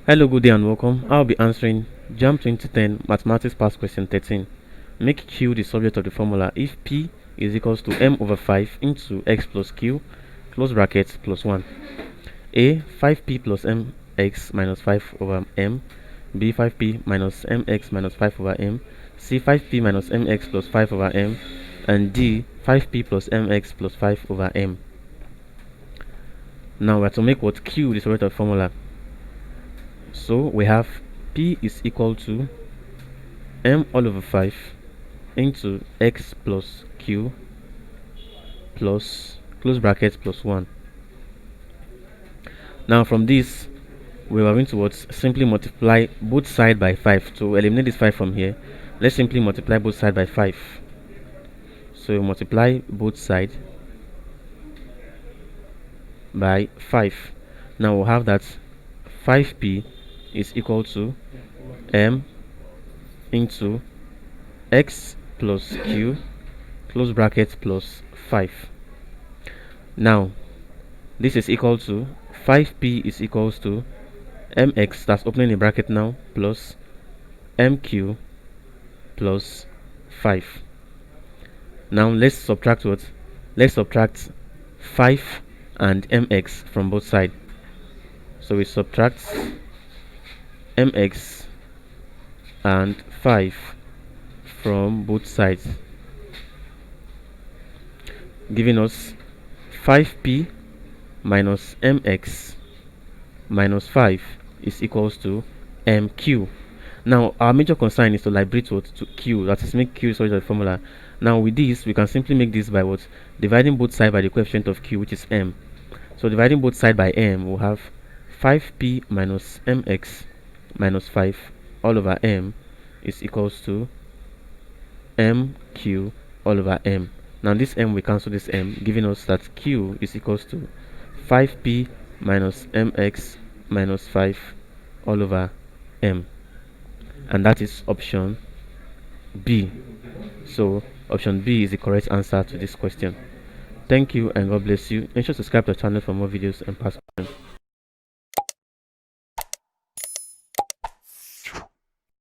Hello, good day and welcome. I'll be answering JAMB 2010 Mathematics Past Question 13. Make Q the subject of the formula if P is equals to M over 5 into X plus Q, close brackets, plus 1. A. 5P plus MX minus 5 over M. B. 5P minus MX minus 5 over M. C. 5P minus MX plus 5 over M. And D. 5P plus MX plus 5 over M. Now we have to make what Q the subject of the formula. So we have P is equal to M all over 5 into X plus Q plus close brackets plus 1. Now from this we are going to simply multiply both sides by 5 to eliminate this 5 from here. Let's simply multiply both sides by 5. So we multiply both sides by 5. Now we'll have that 5P is equal to M into X plus Q close bracket plus 5. Now this is equal to 5P is equals to MX, that's opening a bracket now, plus MQ plus 5. Now let's subtract what? Let's subtract 5 and MX from both sides. So we subtract MX and 5 from both sides, giving us 5P minus MX minus 5 is equals to MQ. Now our major concern is to liberate what to Q, that is make Q such a formula. Now with this we can simply make this by what? Dividing both sides by the coefficient of Q, which is M. So dividing both sides by M, we'll have 5P minus MX minus 5 all over M is equals to MQ all over M. Now this M, we cancel this M, giving us that Q is equals to 5P minus MX minus 5 all over M. And that is option B. So option B is the correct answer to this question. Thank you and God bless you. Ensure to subscribe to the channel for more videos and past questions.